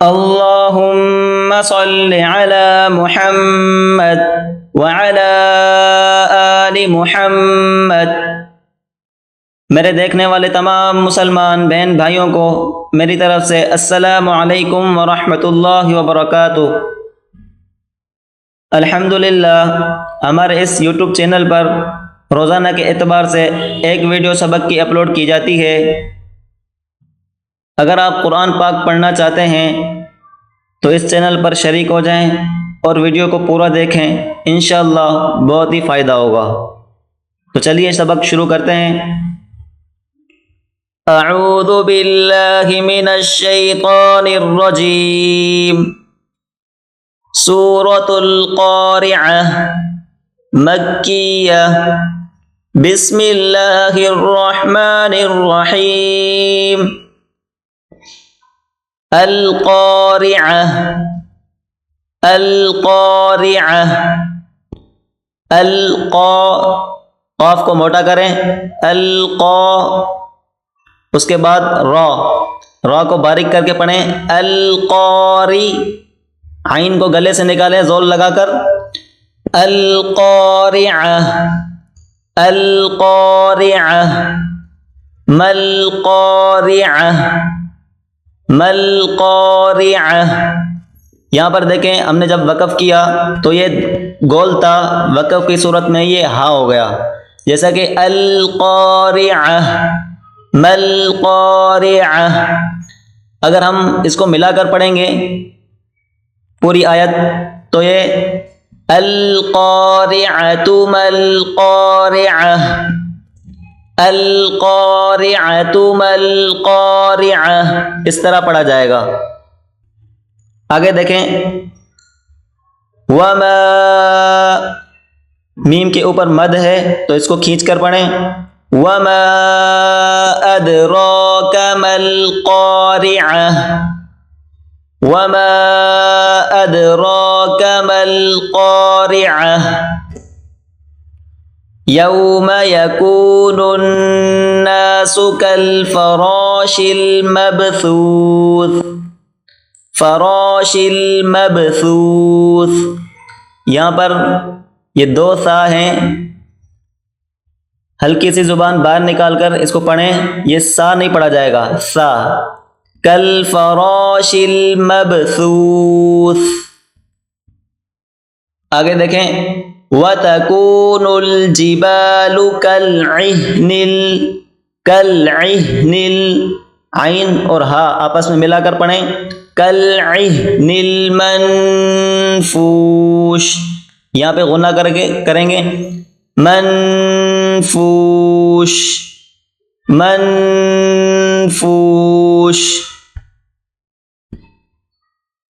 اللهم صل على محمد وعلى آل محمد۔ میرے دیکھنے والے تمام مسلمان بہن بھائیوں کو میری طرف سے السلام علیکم ورحمۃ اللہ وبرکاتہ۔ الحمدللہ ہمارے اس یوٹیوب چینل پر روزانہ کے اعتبار سے ایک ویڈیو سبق کی اپلوڈ کی جاتی ہے۔ اگر آپ قرآن پاک پڑھنا چاہتے ہیں تو اس چینل پر شریک ہو جائیں اور ویڈیو کو پورا دیکھیں، انشاءاللہ بہت ہی فائدہ ہوگا۔ تو چلیے سبق شروع کرتے ہیں۔ اعوذ باللہ من الشیطان الرجیم۔ سورۃ القارعہ مکیہ۔ بسم اللہ الرحمن الرحیم۔ القارعہ القارعہ قاف کو موٹا کریں، اس کے بعد را کو باریک کر کے پڑھیں، القاری، عین کو گلے سے نکالیں زور لگا کر، القارعہ القارعہ ملقارعہ ملقارعہ۔ یہاں پر دیکھیں ہم نے جب وقف کیا تو یہ گول تھا، وقف کی صورت میں یہ ہا ہو گیا، جیسا کہ القارعہ ملقارعہ۔ اگر ہم اس کو ملا کر پڑھیں گے پوری آیت تو یہ القارعۃ ملقارعہ القارعۃ ملقارعہ، اس طرح پڑھا جائے گا۔ آگے دیکھیں، وما، میم کے اوپر مد ہے تو اس کو کھینچ کر پڑھیں، وما ادراک ملقارعہ وما ادراک ملقارعہ یوم یکون الناس کالفراش المبثوث فراش المبثوث۔ یہاں پر یہ دو سا ہیں، ہلکی سی زبان باہر نکال کر اس کو پڑھیں، یہ سا نہیں پڑھا جائے گا، سا، کالفراش المبثوث۔ آگے دیکھیں، وَتَكُونُ الْجِبَالُ كَالْعِهْنِ، عین اور ہا آپس میں ملا کر پڑھیں، كَالْعِهْنِ الْمَنْفُوشِ، یہاں پہ غنہ کریں گے، منفوش منفوش۔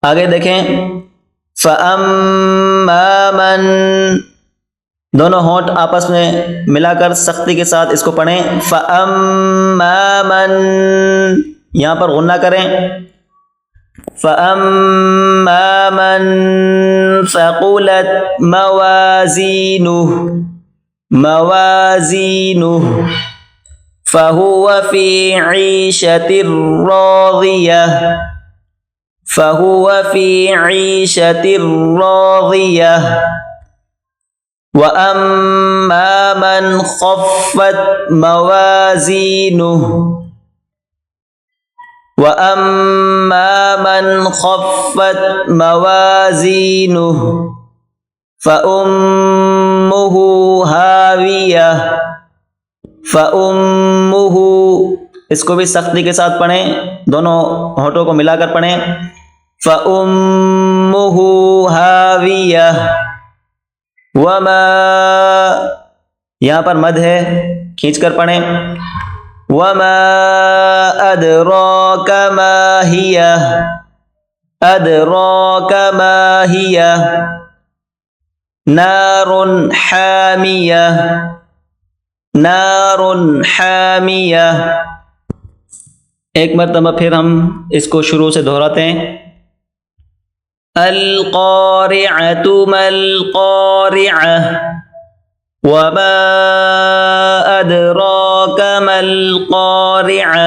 آگے دیکھیں، فَأَمَّا مَن، دونوں ہونٹ آپس میں ملا کر سختی کے ساتھ اس کو پڑھیں، فَأَمَّا مَن، یہاں پر غنہ کریں، فَأَمَّا مَن ثَقُلَتْ مَوَازِينُهُ موازینہ فَهُوَ فِي عِيشَةٍ رَاضِيَةٍ فَهُوَ فِي عِيشَةٍ رَاضِيَةٍ وَأَمَّا مَنْ خَفَّتْ موازینہ وَأَمَّا مَنْ خَفَّتْ موازینہ فَأُمُّهُ ہاویہ فَأُمُّهُ، اس کو بھی سختی کے ساتھ پڑھیں، دونوں ہونٹوں کو ملا کر پڑھیں، فَأُمُّهُ ہاویہ وَمَا، یہاں پر مد ہے کھینچ کر پڑھیں، وَمَا أَدْرَاكَ مَا هِيَهْ أَدْرَاكَ مَا هِيَهْ نَارٌ حَامِيَةٌ نَارٌ حَامِيَةٌ۔ ایک مرتبہ پھر ہم اس کو شروع سے دہراتے ہیں، القارعۃ ملقارعہ وما أدراك ما القارعة،